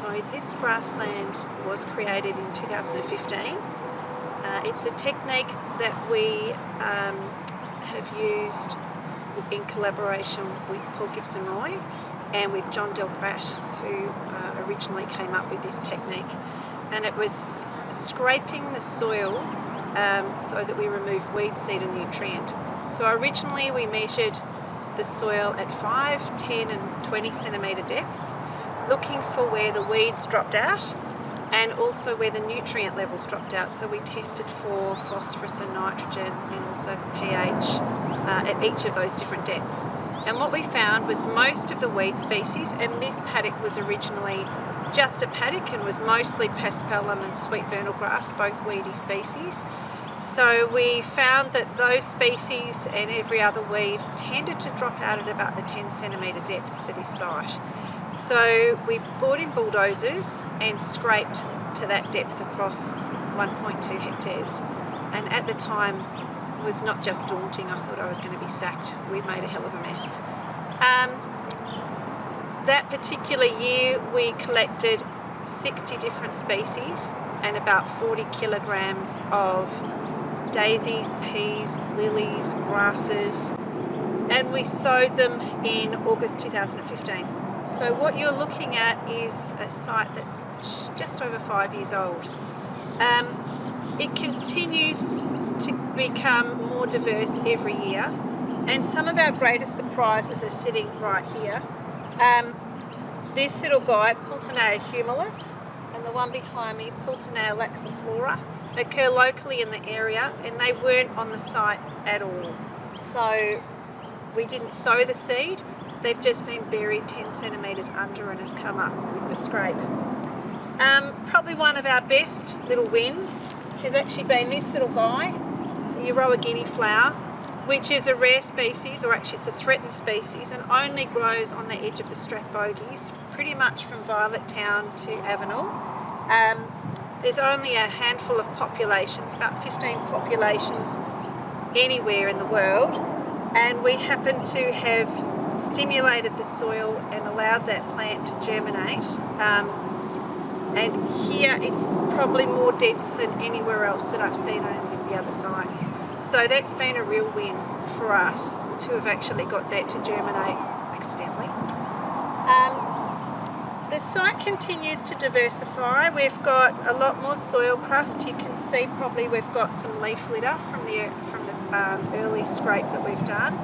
So this grassland was created in 2015. It's a technique that we have used in collaboration with Paul Gibson Roy and with John Del Pratt, who originally came up with this technique. And it was scraping the soil so that we remove weed, seed and nutrient. So originally we measured the soil at 5, 10 and 20 centimetre depths, looking for where the weeds dropped out and also where the nutrient levels dropped out. So we tested for phosphorus and nitrogen and also the pH at each of those different depths. And what we found was most of the weed species, and this paddock was originally just a paddock and was mostly paspalum and sweet vernal grass, both weedy species. So we found that those species and every other weed tended to drop out at about the 10 centimetre depth for this site. So we brought in bulldozers and scraped to that depth across 1.2 hectares. And at the time it was not just daunting, I thought I was going to be sacked. We made a hell of a mess. That particular year we collected 60 different species and about 40 kilograms of daisies, peas, lilies, grasses, and we sowed them in August 2015. So what you're looking at is a site that's just over 5 years old. It continues to become more diverse every year, and some of our greatest surprises are sitting right here. This little guy, Pultonea humilis, and the one behind me, Pultonea laxiflora, occur locally in the area, and they weren't on the site at all. So we didn't sow the seed, they've just been buried 10 centimetres under and have come up with the scrape. Probably one of our best little wins has actually been this little guy, the Euroa guinea flower, which is a rare species, or actually it's a threatened species, and only grows on the edge of the Strathbogies, pretty much from Violet Town to Avenel. There's only a handful of populations, about 15 populations anywhere in the world, and we happen to have stimulated the soil and allowed that plant to germinate. And here it's probably more dense than anywhere else that I've seen on any of the other sites. So that's been a real win for us to have actually got that to germinate accidentally. The site continues to diversify. We've got a lot more soil crust. You can see probably we've got some leaf litter from the early scrape that we've done.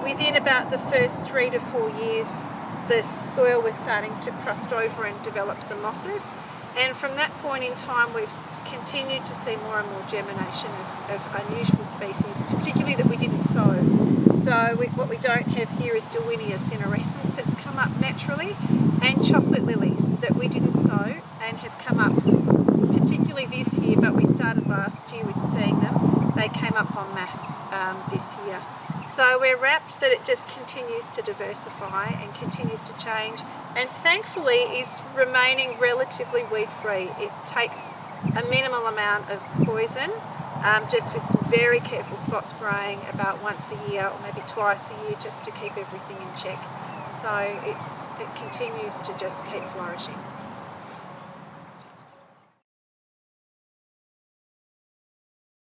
Within about the first 3 to 4 years, the soil was starting to crust over and develop some mosses. And from that point in time, we've continued to see more and more germination of unusual species, particularly that we didn't sow. So what we don't have here is Dilwinia cinerescens that's come up naturally, and chocolate lilies that we didn't sow and have come up, particularly this year, but we started last year with seeing them. They came up en masse this year. So we're rapt that it just continues to diversify and continues to change, and thankfully is remaining relatively weed-free. It takes a minimal amount of poison, just with some very careful spot spraying about once a year or maybe twice a year, just to keep everything in check. So it continues to just keep flourishing.